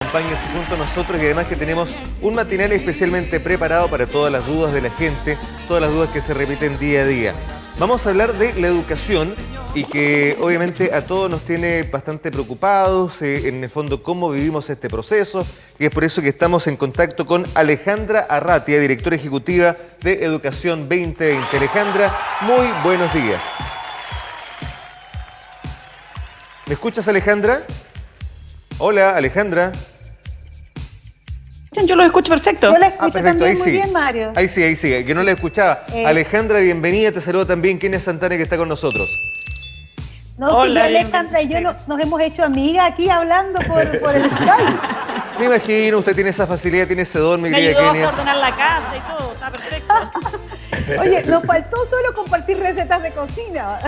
acompañes junto a nosotros y además que tenemos un matinal especialmente preparado para todas las dudas de la gente, todas las dudas que se repiten día a día. Vamos a hablar de la educación y que obviamente a todos nos tiene bastante preocupados, en el fondo cómo vivimos este proceso, y es por eso que estamos en contacto con Alejandra Arratia, directora ejecutiva de Educación 2020. Alejandra, muy buenos días. ¿Me escuchas, Alejandra? Hola, Alejandra. Yo lo escucho perfecto. Yo la escucho perfecto, también ahí muy sí. bien, Mario. Ahí sí, que no la escuchaba. Alejandra, bienvenida, te saludo también. ¿Quién es Santana que está con nosotros? No, Hola, sí, Alejandra y yo nos hemos hecho amigas aquí hablando por el Skype. Me imagino, usted tiene esa facilidad, tiene ese don, mi Me querida ayudó Kenia. a ordenar la casa y todo, está perfecto. Oye, nos faltó solo compartir recetas de cocina.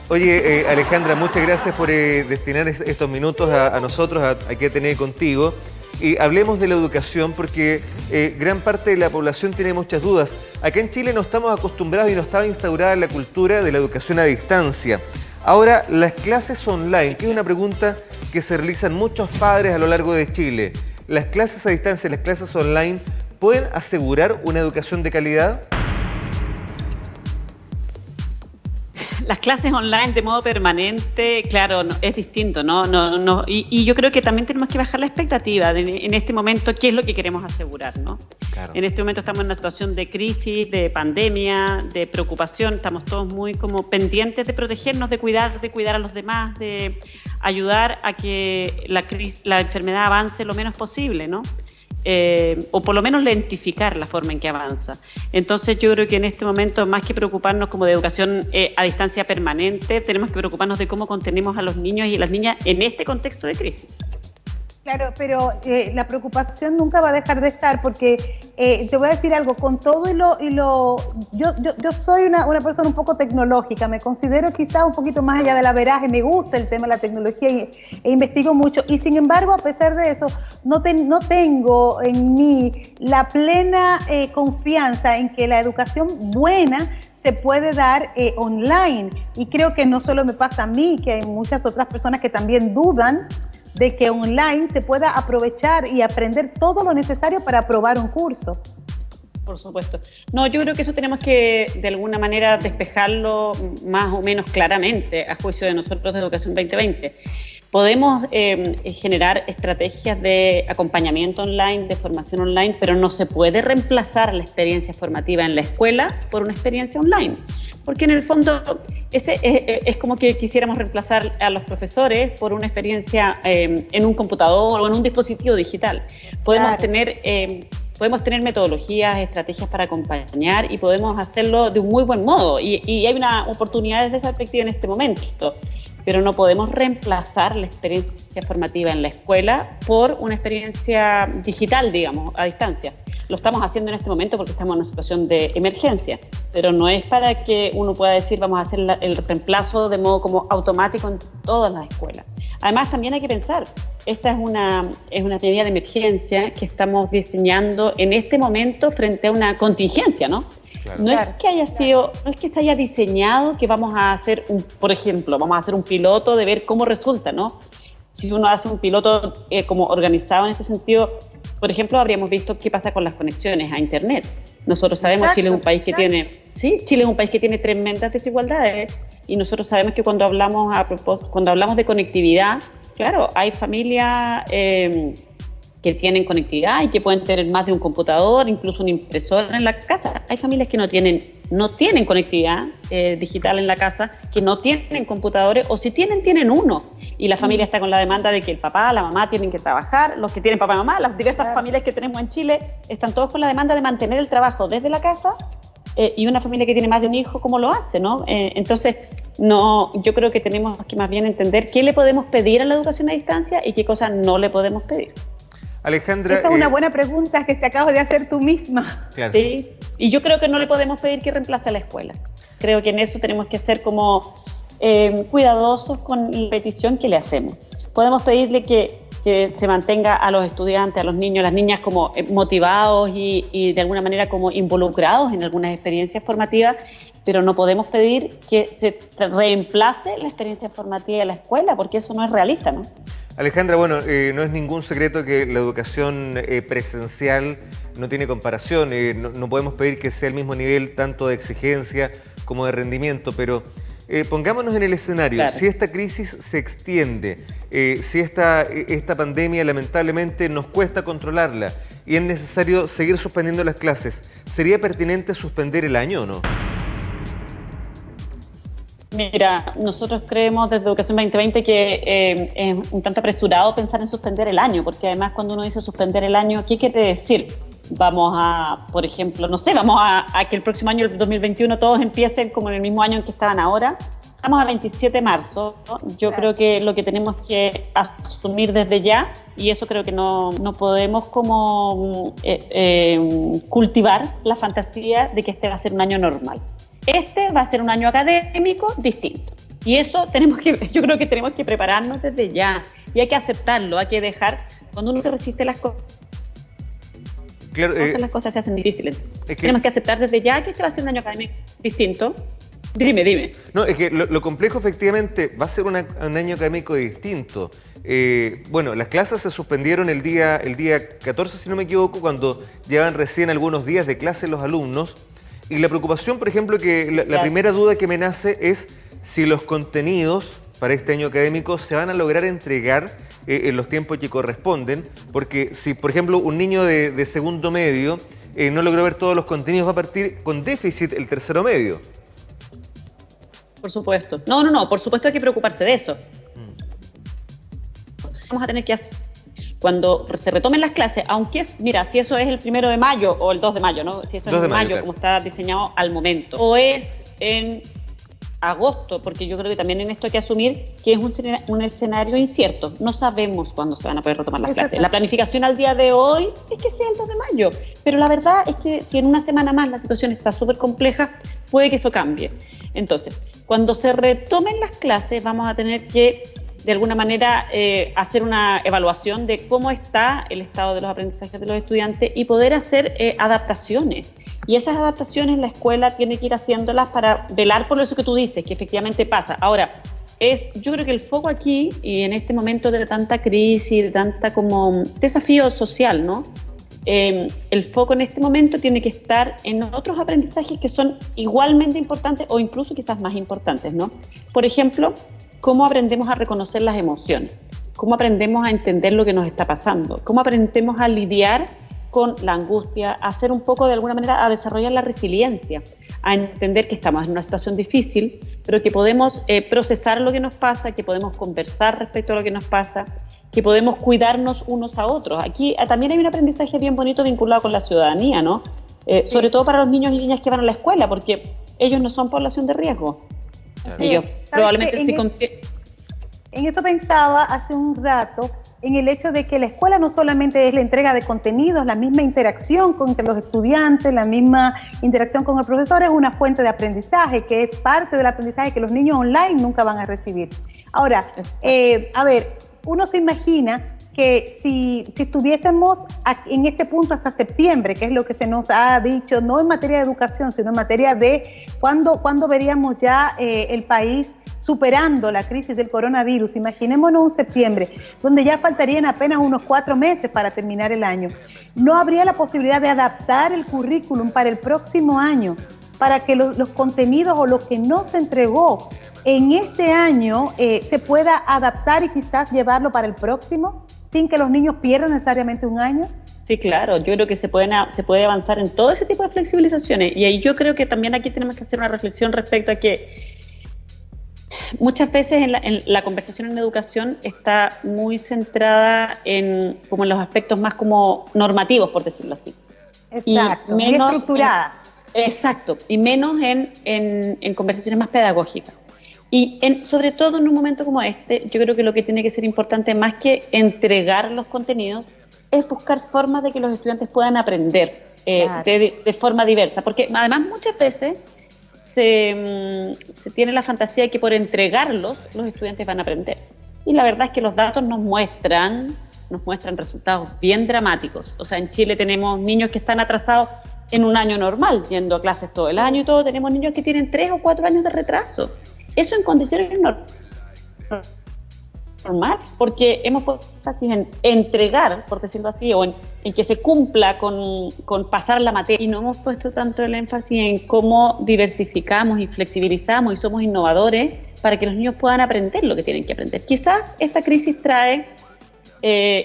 Oye, Alejandra, muchas gracias por destinar estos minutos a nosotros, aquí a tener contigo. Y hablemos de la educación porque gran parte de la población tiene muchas dudas. Acá en Chile no estamos acostumbrados y no estaba instaurada la cultura de la educación a distancia. Ahora, las clases online, que es una pregunta que se realizan muchos padres a lo largo de Chile. ¿Las clases a distancia, las clases online, pueden asegurar una educación de calidad? Las clases online de modo permanente, claro, es distinto, ¿no? Y yo creo que también tenemos que bajar la expectativa en este momento, qué es lo que queremos asegurar, ¿no? Claro. En este momento estamos en una situación de crisis, de pandemia, de preocupación, estamos todos muy como pendientes de protegernos, de cuidar a los demás, de ayudar a que la enfermedad avance lo menos posible, ¿no? O por lo menos lentificar la forma en que avanza. Entonces yo creo que en este momento, más que preocuparnos como de educación a distancia permanente, tenemos que preocuparnos de cómo contenemos a los niños y las niñas en este contexto de crisis. Claro, pero la preocupación nunca va a dejar de estar porque te voy a decir algo, con todo yo soy una persona un poco tecnológica, me considero quizá un poquito más allá de la veraje, me gusta el tema de la tecnología e investigo mucho y sin embargo a pesar de eso no tengo en mí la plena confianza en que la educación buena se puede dar online y creo que no solo me pasa a mí, que hay muchas otras personas que también dudan de que online se pueda aprovechar y aprender todo lo necesario para aprobar un curso. Por supuesto. No, yo creo que eso tenemos que de alguna manera despejarlo más o menos claramente a juicio de nosotros de Educación 2020. Podemos generar estrategias de acompañamiento online, de formación online, pero no se puede reemplazar la experiencia formativa en la escuela por una experiencia online. Porque en el fondo es como que quisiéramos reemplazar a los profesores por una experiencia en un computador o en un dispositivo digital. Podemos tener metodologías, estrategias para acompañar y podemos hacerlo de un muy buen modo. Y hay una oportunidad desde esa perspectiva en este momento. Pero no podemos reemplazar la experiencia formativa en la escuela por una experiencia digital, digamos, a distancia. Lo estamos haciendo en este momento porque estamos en una situación de emergencia, pero no es para que uno pueda decir vamos a hacer el reemplazo de modo como automático en todas las escuelas. Además, también hay que pensar, esta es una medida de emergencia que estamos diseñando en este momento frente a una contingencia, ¿no? Claro. No es que se haya diseñado que vamos a hacer por ejemplo, vamos a hacer un piloto de ver cómo resulta, ¿no? Si uno hace un piloto como organizado en este sentido, por ejemplo, habríamos visto qué pasa con las conexiones a Internet. Nosotros sabemos, Chile es un país que Chile es un país que tiene tremendas desigualdades y nosotros sabemos que cuando hablamos de conectividad, claro, hay familias que tienen conectividad y que pueden tener más de un computador, incluso una impresora en la casa. Hay familias que no tienen conectividad digital en la casa, que no tienen computadores, o si tienen uno. Y la familia está con la demanda de que el papá, la mamá tienen que trabajar, los que tienen papá y mamá, las diversas familias que tenemos en Chile, están todos con la demanda de mantener el trabajo desde la casa, y una familia que tiene más de un hijo, ¿cómo lo hace, no? Entonces, yo creo que tenemos que más bien entender qué le podemos pedir a la educación a distancia y qué cosas no le podemos pedir. Alejandra, esa es una buena pregunta que te acabas de hacer tú misma. Claro. Sí, y yo creo que no le podemos pedir que reemplace a la escuela. Creo que en eso tenemos que ser como cuidadosos con la petición que le hacemos. Podemos pedirle que se mantenga a los estudiantes, a los niños, las niñas como motivados y de alguna manera como involucrados en algunas experiencias formativas, pero no podemos pedir que se reemplace la experiencia formativa de la escuela, porque eso no es realista, ¿no? Alejandra, bueno, no es ningún secreto que la educación presencial no tiene comparación. No podemos pedir que sea el mismo nivel tanto de exigencia como de rendimiento, pero pongámonos en el escenario. Claro. Si esta crisis se extiende, si esta pandemia lamentablemente nos cuesta controlarla y es necesario seguir suspendiendo las clases, ¿sería pertinente suspender el año o no? Mira, nosotros creemos desde Educación 2020 que es un tanto apresurado pensar en suspender el año, porque además cuando uno dice suspender el año, ¿qué quiere decir? Vamos a, por ejemplo, no sé, vamos a que el próximo año, el 2021, todos empiecen como en el mismo año en que estaban ahora. Estamos a 27 de marzo, ¿no? Yo creo que lo que tenemos que asumir desde ya, y eso creo que no podemos como cultivar la fantasía de que este va a ser un año normal. Este va a ser un año académico distinto. Y eso yo creo que tenemos que prepararnos desde ya. Y hay que aceptarlo, hay que dejar, cuando uno se resiste a las cosas, claro, las cosas se hacen difíciles. Tenemos que aceptar desde ya que este va a ser un año académico distinto. Dime. No, es que lo complejo efectivamente va a ser un año académico distinto. Bueno, las clases se suspendieron el día 14, si no me equivoco, cuando llevan recién algunos días de clase los alumnos. Y la preocupación, por ejemplo, que la primera duda que me nace es si los contenidos para este año académico se van a lograr entregar en los tiempos que corresponden, porque si, por ejemplo, un niño de segundo medio no logró ver todos los contenidos, va a partir con déficit el tercero medio. Por supuesto. No, por supuesto hay que preocuparse de eso. Vamos a tener que hacer, cuando se retomen las clases, aunque si eso es el 1 de mayo o el 2 de mayo, ¿no? Si eso es en mayo, claro, como está diseñado al momento, o es en agosto, porque yo creo que también en esto hay que asumir que es un escenario incierto. No sabemos cuándo se van a poder retomar las clases. La planificación al día de hoy es que sea el 2 de mayo, pero la verdad es que si en una semana más la situación está súper compleja, puede que eso cambie. Entonces, cuando se retomen las clases, vamos a tener que de alguna manera hacer una evaluación de cómo está el estado de los aprendizajes de los estudiantes y poder hacer adaptaciones. Y esas adaptaciones la escuela tiene que ir haciéndolas para velar por eso que tú dices, que efectivamente pasa. Ahora, yo creo que el foco aquí, y en este momento de tanta crisis, de tanta como desafío social, ¿no? El foco en este momento tiene que estar en otros aprendizajes que son igualmente importantes o incluso quizás más importantes, ¿no? Por ejemplo, cómo aprendemos a reconocer las emociones, cómo aprendemos a entender lo que nos está pasando, cómo aprendemos a lidiar con la angustia, a hacer un poco de alguna manera, a desarrollar la resiliencia, a entender que estamos en una situación difícil, pero que podemos procesar lo que nos pasa, que podemos conversar respecto a lo que nos pasa, que podemos cuidarnos unos a otros. Aquí también hay un aprendizaje bien bonito vinculado con la ciudadanía, ¿no? Sobre todo para los niños y niñas que van a la escuela, porque ellos no son población de riesgo. Ellos probablemente sí. En eso pensaba hace un rato, en el hecho de que la escuela no solamente es la entrega de contenidos, la misma interacción entre los estudiantes, la misma interacción con el profesor, es una fuente de aprendizaje, que es parte del aprendizaje que los niños online nunca van a recibir. Ahora, uno se imagina que si estuviésemos en este punto hasta septiembre, que es lo que se nos ha dicho, no en materia de educación, sino en materia de cuándo veríamos ya el país superando la crisis del coronavirus. Imaginémonos un septiembre, donde ya faltarían apenas unos 4 meses para terminar el año. ¿No habría la posibilidad de adaptar el currículum para el próximo año, para que los contenidos o lo que no se entregó en este año se pueda adaptar y quizás llevarlo para el próximo, sin que los niños pierdan necesariamente un año? Sí, claro, yo creo que se puede avanzar en todo ese tipo de flexibilizaciones, y ahí yo creo que también aquí tenemos que hacer una reflexión respecto a que muchas veces en la conversación en educación está muy centrada en los aspectos más como normativos, por decirlo así. Exacto, muy estructurada. Exacto, y menos en conversaciones más pedagógicas. Y sobre todo en un momento como este, yo creo que lo que tiene que ser importante, más que entregar los contenidos, es buscar formas de que los estudiantes puedan aprender claro, de forma diversa. Porque además muchas veces se tiene la fantasía de que por entregarlos los estudiantes van a aprender. Y la verdad es que los datos nos muestran resultados bien dramáticos. O sea, en Chile tenemos niños que están atrasados en un año normal, yendo a clases todo el año y todo. Tenemos niños que tienen 3 o 4 años de retraso. Eso en condiciones formar, porque hemos puesto énfasis en entregar, por decirlo así, o en que se cumpla con pasar la materia, y no hemos puesto tanto el énfasis en cómo diversificamos y flexibilizamos y somos innovadores para que los niños puedan aprender lo que tienen que aprender. Quizás esta crisis trae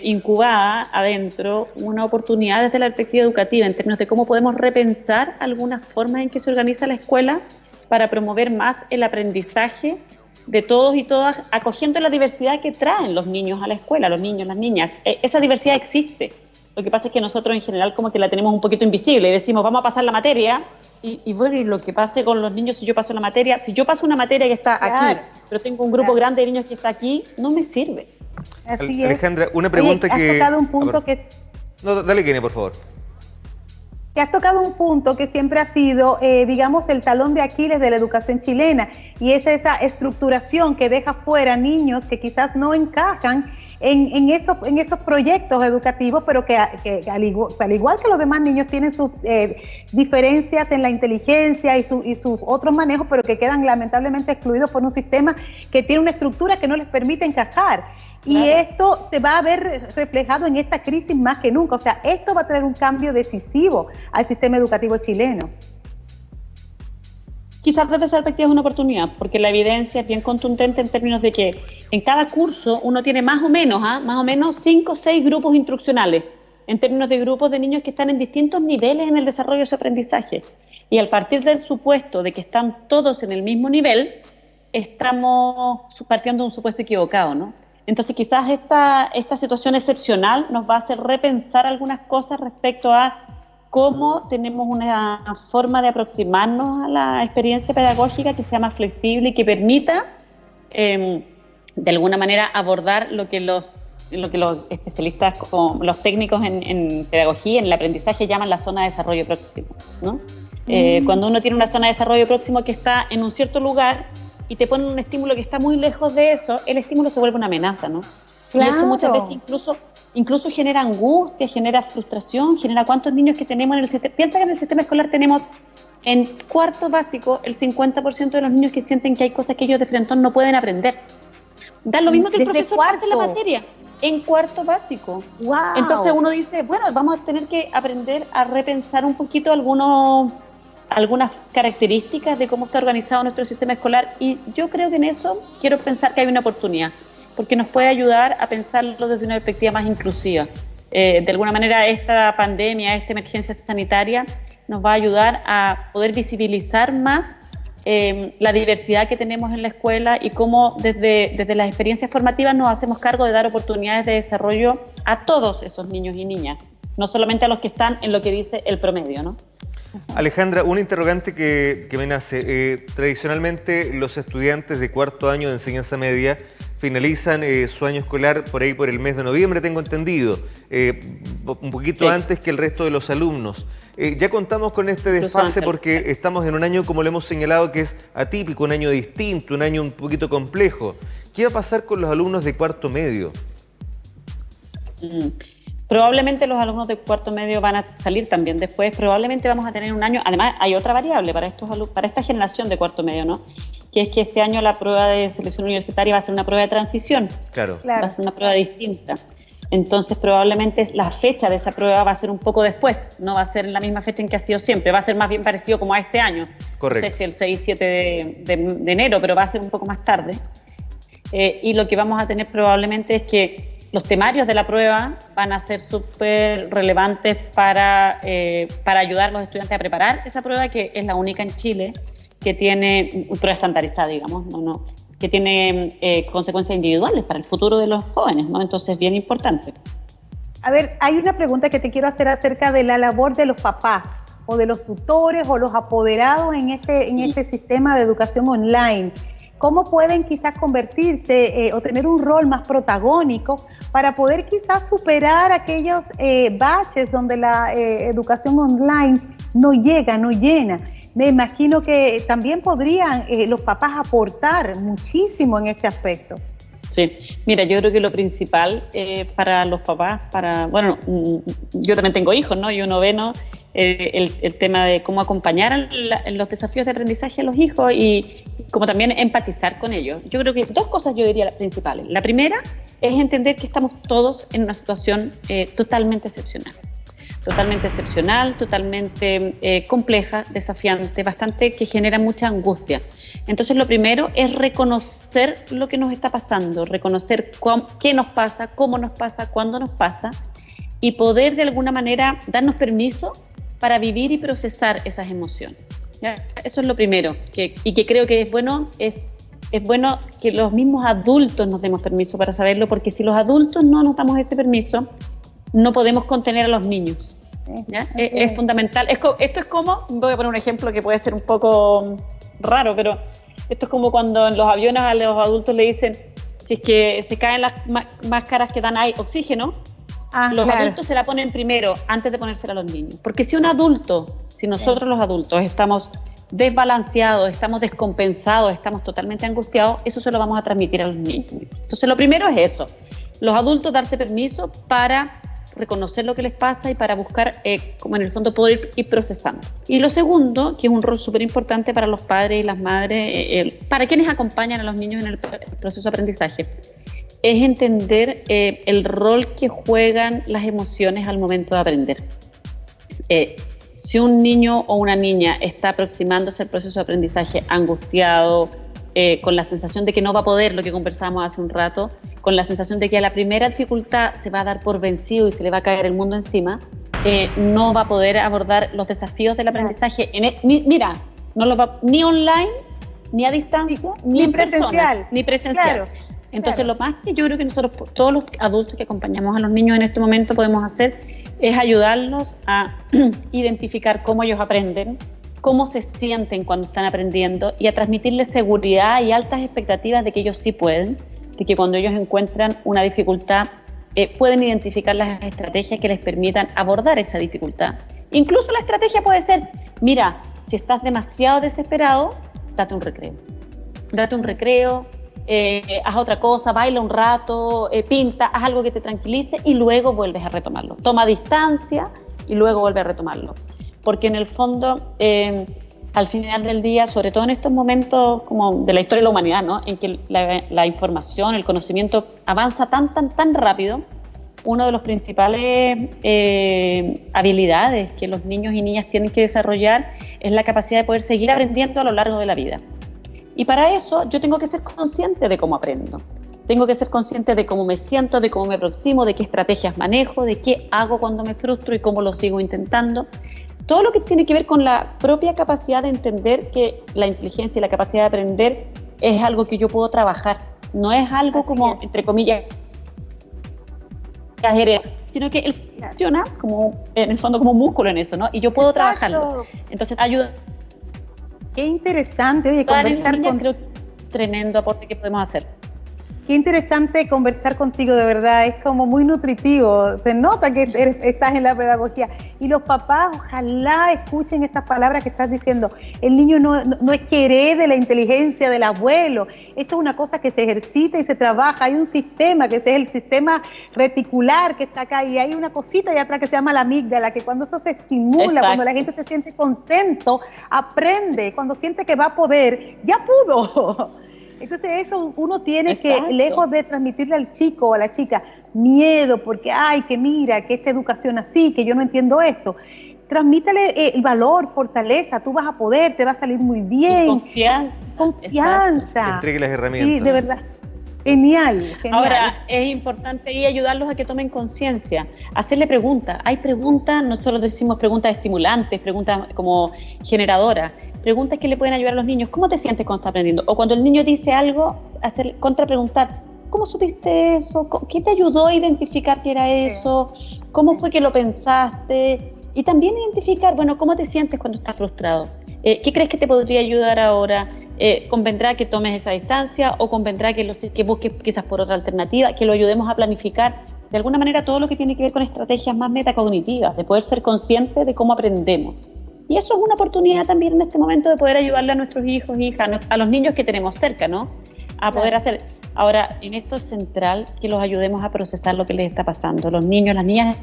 incubada adentro una oportunidad desde la perspectiva educativa en términos de cómo podemos repensar algunas formas en que se organiza la escuela para promover más el aprendizaje de todos y todas, acogiendo la diversidad que traen los niños a la escuela, los niños, las niñas. Esa diversidad existe. Lo que pasa es que nosotros en general como que la tenemos un poquito invisible y decimos vamos a pasar la materia y bueno, y lo que pase con los niños si yo paso la materia, si yo paso una materia que está aquí, pero tengo un grupo grande de niños que está aquí, no me sirve. Así Alejandra, una pregunta. Oye, has tocado un punto que... No, dale, Kenia, por favor. Que has tocado un punto que siempre ha sido, digamos, el talón de Aquiles de la educación chilena, y es esa estructuración que deja fuera niños que quizás no encajan en esos proyectos educativos, pero que al igual que los demás niños tienen sus diferencias en la inteligencia y sus otros manejos, pero que quedan lamentablemente excluidos por un sistema que tiene una estructura que no les permite encajar. Y claro, esto se va a ver reflejado en esta crisis más que nunca. O sea, esto va a tener un cambio decisivo al sistema educativo chileno. Quizás desde esa perspectiva es una oportunidad, porque la evidencia es bien contundente en términos de que en cada curso uno tiene más o menos 5 o 6 grupos instruccionales, en términos de grupos de niños que están en distintos niveles en el desarrollo de su aprendizaje. Y al partir del supuesto de que están todos en el mismo nivel, estamos partiendo de un supuesto equivocado, ¿no? Entonces quizás esta situación excepcional nos va a hacer repensar algunas cosas respecto a cómo tenemos una forma de aproximarnos a la experiencia pedagógica que sea más flexible y que permita de alguna manera abordar lo que los especialistas, los técnicos en pedagogía, en el aprendizaje, llaman la zona de desarrollo próximo, ¿no? Cuando uno tiene una zona de desarrollo próximo que está en un cierto lugar y te ponen un estímulo que está muy lejos de eso, el estímulo se vuelve una amenaza, ¿no? Claro. Y eso muchas veces incluso genera angustia, genera frustración, genera cuántos niños que tenemos en el sistema. Piensa que en el sistema escolar tenemos en cuarto básico el 50% de los niños que sienten que hay cosas que ellos de frentón no pueden aprender. Da lo mismo que el profesor pase la materia en cuarto básico. Wow. Entonces uno dice, bueno, vamos a tener que aprender a repensar un poquito algunas características de cómo está organizado nuestro sistema escolar, y yo creo que en eso quiero pensar que hay una oportunidad, porque nos puede ayudar a pensarlo desde una perspectiva más inclusiva. De alguna manera esta pandemia, esta emergencia sanitaria nos va a ayudar a poder visibilizar más la diversidad que tenemos en la escuela y cómo desde las experiencias formativas nos hacemos cargo de dar oportunidades de desarrollo a todos esos niños y niñas, no solamente a los que están en lo que dice el promedio, ¿no? Alejandra, una interrogante que me nace. Tradicionalmente los estudiantes de cuarto año de enseñanza media finalizan su año escolar por ahí por el mes de noviembre, tengo entendido, un poquito antes que el resto de los alumnos. Ya contamos con este desfase porque estamos en un año, como lo hemos señalado, que es atípico, un año distinto, un año un poquito complejo. ¿Qué va a pasar con los alumnos de cuarto medio? Probablemente los alumnos de cuarto medio van a salir también después, probablemente vamos a tener un año, además hay otra variable para esta generación de cuarto medio, ¿no? Que es que este año la prueba de selección universitaria va a ser una prueba de transición, claro. Va a ser una prueba distinta. Entonces probablemente la fecha de esa prueba va a ser un poco después, no va a ser en la misma fecha en que ha sido siempre, va a ser más bien parecido como a este año. Correcto. No sé si el 6-7 de enero, pero va a ser un poco más tarde. Y lo que vamos a tener probablemente es que los temarios de la prueba van a ser súper relevantes para ayudar a los estudiantes a preparar esa prueba, que es la única en Chile que tiene prueba estandarizada, digamos, que tiene consecuencias individuales para el futuro de los jóvenes, ¿no? Entonces, bien importante. A ver, hay una pregunta que te quiero hacer acerca de la labor de los papás o de los tutores o los apoderados en este sistema de educación online. ¿Cómo pueden quizás convertirse o tener un rol más protagónico para poder quizás superar aquellos baches donde la educación online no llega, no llena? Me imagino que también podrían los papás aportar muchísimo en este aspecto. Sí, mira, yo creo que lo principal para los papás, bueno, yo también tengo hijos, ¿no? Y uno ve, ¿no? El tema de cómo acompañar en los desafíos de aprendizaje a los hijos y como también empatizar con ellos. Yo creo que dos cosas yo diría las principales. La primera es entender que estamos todos en una situación totalmente excepcional, totalmente compleja, desafiante, bastante que genera mucha angustia. Entonces lo primero es reconocer lo que nos está pasando, reconocer qué nos pasa, cómo nos pasa, cuándo nos pasa y poder de alguna manera darnos permiso para vivir y procesar esas emociones. ¿Ya? Eso es lo primero, y que creo que es bueno que los mismos adultos nos demos permiso para saberlo, porque si los adultos no nos damos ese permiso, no podemos contener a los niños. ¿Ya? Es fundamental. Esto es como, voy a poner un ejemplo que puede ser un poco raro, pero esto es como cuando en los aviones a los adultos le dicen, si es que se caen las máscaras que dan ahí oxígeno, los adultos se la ponen primero antes de ponérsela a los niños. Porque si nosotros los adultos estamos desbalanceados, estamos descompensados, estamos totalmente angustiados, eso se lo vamos a transmitir a los niños. Entonces lo primero es eso, los adultos darse permiso para reconocer lo que les pasa y para buscar, como en el fondo, poder ir procesando. Y lo segundo, que es un rol súper importante para los padres y las madres, para quienes acompañan a los niños en el proceso de aprendizaje, es entender el rol que juegan las emociones al momento de aprender. Si un niño o una niña está aproximándose al proceso de aprendizaje angustiado, con la sensación de que no va a poder, lo que conversábamos hace un rato, con la sensación de que a la primera dificultad se va a dar por vencido y se le va a caer el mundo encima, no va a poder abordar los desafíos del aprendizaje. No lo va ni online, ni a distancia, ni en persona, ni presencial. Entonces, lo más que yo creo que nosotros, todos los adultos que acompañamos a los niños en este momento podemos hacer es ayudarlos a identificar cómo ellos aprenden, cómo se sienten cuando están aprendiendo y a transmitirles seguridad y altas expectativas de que ellos sí pueden, de que cuando ellos encuentran una dificultad pueden identificar las estrategias que les permitan abordar esa dificultad. Incluso la estrategia puede ser, mira, si estás demasiado desesperado, date un recreo, haz otra cosa, baila un rato, pinta, haz algo que te tranquilice y luego vuelves a retomarlo. Toma distancia y luego vuelve a retomarlo. Porque en el fondo, al final del día, sobre todo en estos momentos como de la historia de la humanidad, ¿no? En que la información, el conocimiento avanza tan rápido, una de las principales habilidades que los niños y niñas tienen que desarrollar es la capacidad de poder seguir aprendiendo a lo largo de la vida. Y para eso yo tengo que ser consciente de cómo aprendo. Tengo que ser consciente de cómo me siento, de cómo me aproximo, de qué estrategias manejo, de qué hago cuando me frustro y cómo lo sigo intentando. Todo lo que tiene que ver con la propia capacidad de entender que la inteligencia y la capacidad de aprender es algo que yo puedo trabajar. No es algo así como, entre comillas, sino que él funciona como, en el fondo, como un músculo en eso, ¿no? Y yo puedo trabajarlo. Entonces, ayuda. Qué interesante, oye, conversar con... Creo que es tremendo aporte que podemos hacer. Qué interesante conversar contigo, de verdad, es como muy nutritivo, se nota que estás en la pedagogía. Y los papás, ojalá escuchen estas palabras que estás diciendo. El niño no es que herede la inteligencia del abuelo, esto es una cosa que se ejercita y se trabaja. Hay un sistema, que es el sistema reticular que está acá, y hay una cosita allá atrás que se llama la amígdala, que cuando eso se estimula, exacto, cuando la gente se siente contento, aprende, cuando siente que va a poder, ya pudo. Entonces eso uno tiene exacto, que, lejos de transmitirle al chico o a la chica miedo, porque ay, que mira, que esta educación así, que yo no entiendo esto, transmítale el valor, fortaleza, tú vas a poder, te va a salir muy bien. Y confianza. Entregue las herramientas. Sí, de verdad. Genial. Ahora, es importante ahí ayudarlos a que tomen conciencia, hacerle preguntas. Hay preguntas, nosotros decimos preguntas estimulantes, preguntas como generadoras, preguntas que le pueden ayudar a los niños. ¿Cómo te sientes cuando estás aprendiendo? O cuando el niño dice algo, hacer contrapreguntar. ¿Cómo supiste eso? ¿Qué te ayudó a identificar que era eso? ¿Cómo fue que lo pensaste? Y también identificar, bueno, ¿cómo te sientes cuando estás frustrado? ¿Qué crees que te podría ayudar ahora? ¿Convendrá que tomes esa distancia o convendrá que busques quizás por otra alternativa, que lo ayudemos a planificar? De alguna manera todo lo que tiene que ver con estrategias más metacognitivas, de poder ser conscientes de cómo aprendemos. Y eso es una oportunidad también en este momento de poder ayudarle a nuestros hijos, hijas, a los niños que tenemos cerca, ¿no? A poder hacer. Ahora, en esto es central que los ayudemos a procesar lo que les está pasando. Los niños, las niñas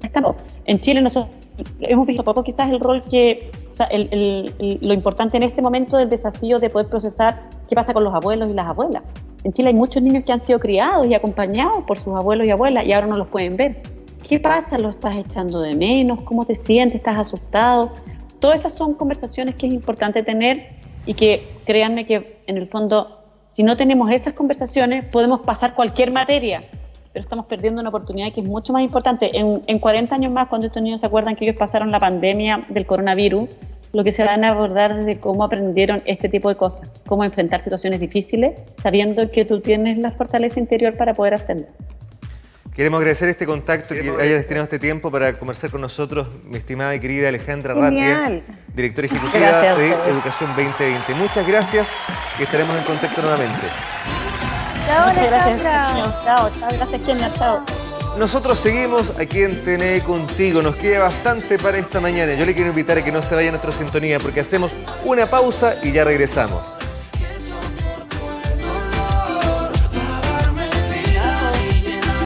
están... En Chile nosotros hemos visto poco quizás el rol que... O sea, lo importante en este momento del desafío de poder procesar qué pasa con los abuelos y las abuelas. En Chile hay muchos niños que han sido criados y acompañados por sus abuelos y abuelas y ahora no los pueden ver. ¿Qué pasa? ¿Lo estás echando de menos? ¿Cómo te sientes? ¿Estás asustado? Todas esas son conversaciones que es importante tener y que créanme que en el fondo, si no tenemos esas conversaciones, podemos pasar cualquier materia, pero estamos perdiendo una oportunidad que es mucho más importante. En 40 años más, cuando estos niños se acuerdan que ellos pasaron la pandemia del coronavirus, lo que se van a abordar es de cómo aprendieron este tipo de cosas, cómo enfrentar situaciones difíciles, sabiendo que tú tienes la fortaleza interior para poder hacerlo. Queremos agradecer este contacto, que haya destinado este tiempo para conversar con nosotros, mi estimada y querida Alejandra Ratia, directora ejecutiva de Educación 2020. Muchas gracias y estaremos en contacto nuevamente. Chao, Muchas gracias. Chao, Gracias, Kenia. Chao. Nosotros seguimos aquí en TNE Contigo. Nos queda bastante para esta mañana. Yo le quiero invitar a que no se vaya a nuestra sintonía porque hacemos una pausa y ya regresamos.